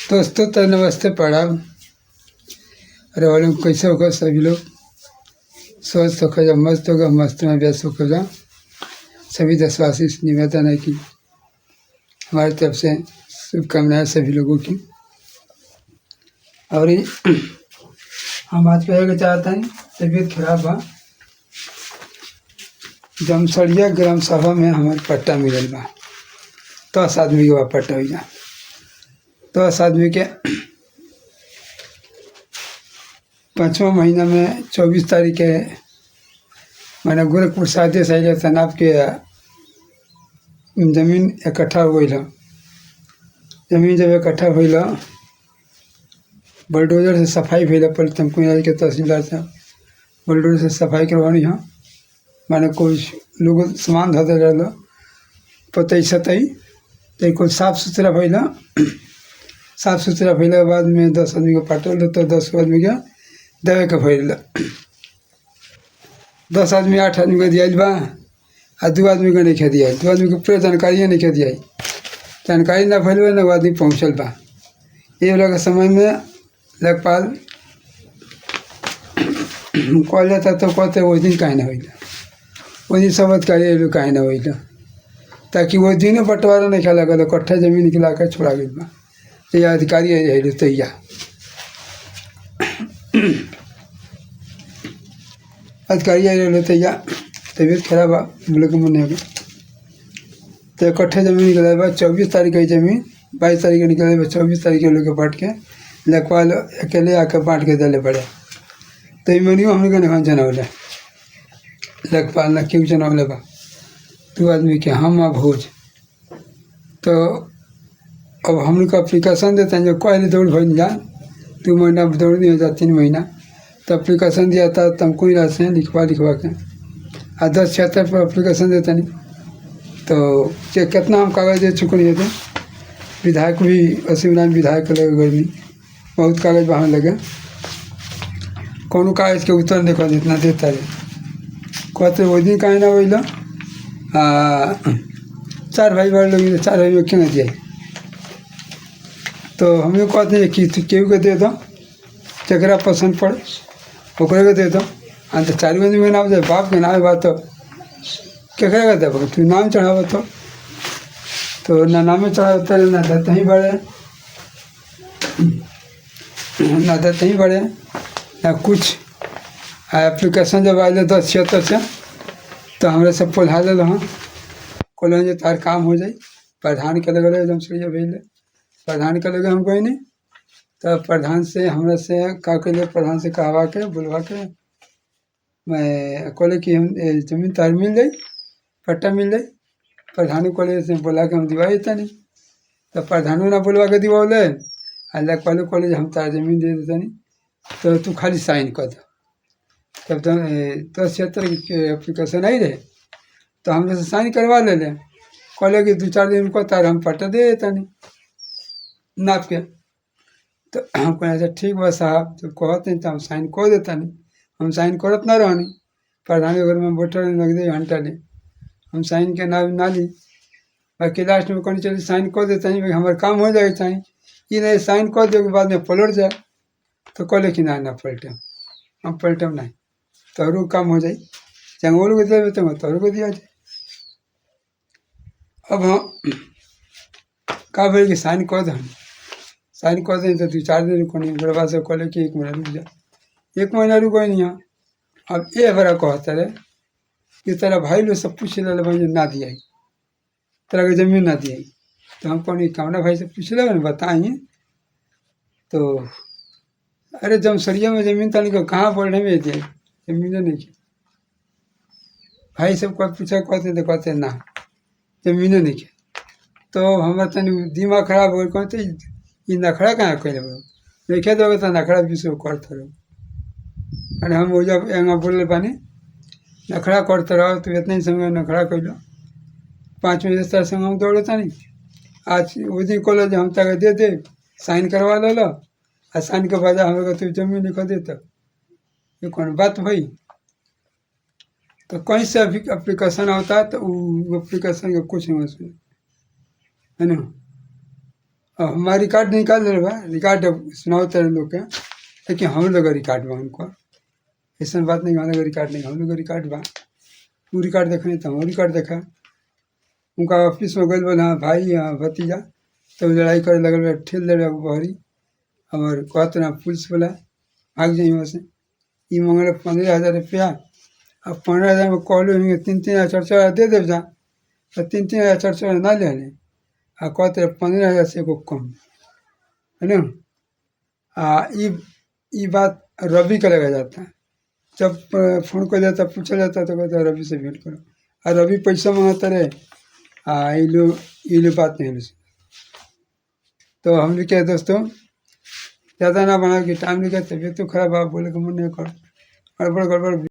दोस्तों तो नमस्ते प्रणाम। अरे वाले कैसे होगा सभी लोग, स्वस्थ होकर जा, मस्त होगा, मस्त में व्यस्त होकर जा। सभी देशवासी से निवेदन है कि हमारी तरफ से शुभकामनाएं सभी लोगों की। और हम आज कहेगा चाहते हैं तबीयत खराब है। जमसड़िया ग्राम सभा में हमारे पट्टा मिलल बा, 10 आदमी के बा पट्टा हुई 10 आदमी के 5वां महीना में 24 तारीख के मैंने गोरखपुर से आदेश आए तनाव के जमीन इकट्ठा हो गई। जमीन जब इकट्ठा हो बुलडोजर से सफाई भैया, पहले तुमको के तहसीलदार से बुलडोजर से सफाई करवानी है। मैंने कुछ लोग सामान धो दे रहा पतई सतई तो कुछ साफ सुथरा भैया। साफ सुथरा भैया के बाद में 10 आदमी के पाटल तो 10 आदमी के देवे के भैल। 10 आदमी 8 आदमी के दिया बा आ 2 आदमी के नहीं दिया। 2 आदमी के पूरा जानकारी नहीं दिया, जानकारी ना भैल ना आदमी पहुँचल बा। ये वाला के समय में लेखपाल कॉल जाता तो कहते वो दिन कहीं ना होइला, वो दिन सब अधिकारी कहीं ना होइला, ताकि वो दिन बंटवारा नहीं खेला गया कट्ठा जमीन के लाकर छोड़ा गई बा। तो यह अधिकारी है तैया अधिकारी आई तैया तबीयत खराब है बोले के मन है तो इकट्ठे जमीन निकले बा। 24 तारीख की जमीन 22 तारीख के निकले बा। 24 तारीख के लोग बांट के लेखपाल अकेले आके बांट के दिले पड़े। तो मनियो हमने के जनौले लेखपाल ना क्यों जनौले बा 2 आदमी के हम आ भोज। तो अब हम लोग का अप्लीकेशन देते हैं जो कोई दौड़ भर जा 2 महीना दौड़ नहीं हो जा 3 महीना तो अप्लीकेशन दिया था तुमको ही रास्ते हैं लिखवा के 1076 पर अप्लीकेशन देते नहीं तो कितना हम कागज़ दे चुके नहीं थे। विधायक भी असीम विधायक लगे गर्मी बहुत कागज़ बहाने लगे, कौन कागज़ के उत्तर देखो जितना देता है कहते वो दिन कहीं ना वही 4 भाई बड़े लोग 4 भाई में क्यों ना दिया। तो हम लोग कहते हैं कि केहू के दे दो जरा पसंद पड़े ओकरे के दे दो। तो 4 आदमी के नाम दे बाप के नाम बात तो केकरा के दे तू नाम चढ़ाव तो ना नामे चढ़ाते ना देते ही बड़े ना देते ही बड़े ना कुछ। एप्लीकेशन जब आए 1076 से तो हमारे सब पोल्हा ले हाँ कोल जो तार काम हो जाए। प्रधान के लगे एकदम सही भेज प्रधान के लगे हम कोई नहीं तो प्रधान से हमरा से का कैले प्रधान से कहवा के बुलवा के मैं कहले कि हम जमीन तार मिल जाए पट्टा मिल जाए। प्रधान को से बोला कि हम दिवा देता नहीं तो प्रधानों ना बुलवा के दिवाले अल्लाह कहले कहले हम तार जमीन दे देता नहीं तो तू खाली साइन कर दो। तब तो 1076 के एप्लीकेशन आई रहे तो हमने से साइन करवा ले कहले कि 2-4 दिन को तार हम पट्टा दे देता नहीं नाप के। तो हम कहना अच्छा ठीक बा साहब तो कहते हैं तो हम साइन कर देता नहीं। हम साइन करत ना रहनी प्रधान घर में बैठल लग दे घंटा ले हम साइन के ना ली बाकी लास्ट में कहनी चलिए साइन कर देता नहीं भाई हमारा काम हो जाएगा चाहिए ये नहीं साइन कर दे के बाद में पलट जाए। तो कहले कि ना पलटम हम पलटम नहीं तोहरों काम हो जाए जंगोल को दे तो तोहरों को दिया जाए। अब हम का बोले कि साइन कर दें साइन कर दें तो 2-4 दिन रुको नहीं बड़े से कहले कि 1 महीना रुक जा 1 महीना रुको नहीं यहाँ। अब ये बड़ा कहता रहे कि तेरा भाई लोग सब पूछ ले भाई ना दिया तेरा के जमीन ना दिया। तो हम कौन कामना भाई से पूछ ले बताइए तो अरे जमसड़िया में जमीन तनी को कहाँ पढ़ने में दिया जमीन नहीं की भाई सब को पूछा कहते ना जमीन नहीं की। तो हमारा तनी दिमाग खराब हो गया कहते ये नखड़ा कहाँ कैले देखे दोगे तो नखड़ा विश्व करते रहो। अरे हम वो जब यहाँ बोले पानी नखड़ा करते रहो तो इतना ही समय नखड़ा कैलो 5 बजे से संग हम दौड़ता नहीं। आज वो दिन कहलो जो हम तक दे दे साइन करवा लो आ साइन के बाद हमें तो जमीन लिख देता ये कौन बात भाई। तो कहीं से अभी एप्लीकेशन होता है तो वो एप्लीकेशन का कुछ नहीं सुने है ना। हमारा रिकॉर्ड निकाल दे बा, रिकॉर्ड सुनाओ तेरे लोग के, लेकिन हम लोग का रिकॉर्ड बा उनको, ऐसा बात नहीं, हम लोग का रिकॉर्ड नहीं, हम लोग का रिकॉर्ड बा। वो रिकॉर्ड देखने तो हम रिकॉर्ड देखा, उनका ऑफिस में गए बोला हाँ भाई हाँ भतीजा, तो लड़ाई करे लगल, ठेल दे बहरी, हमारे कहते ना पुलिस वाला भाग जाइए वहाँ से। ये मंगल 15,000 रुपया, अब 15,000 में कहलो 3-3 हज़ार 4-4 दे दे जा, तो 3-3 हज़ार 4-4 ना ले लें, आ कहते 15,000 से एगो कम है ना। ये बात रवि का लगा जाता है, जब फोन कर जाता पूछा जाता तो कहता रवि से भेंट करो, और रवि पैसा मंगाता रहे, ये लोग बात नहीं है। तो हम भी क्या दोस्तों ज़्यादा ना बना कि टाइम निकल, तबीयत तो खराब, आप बोले कि मन नहीं कर, गड़बड़ गड़बड़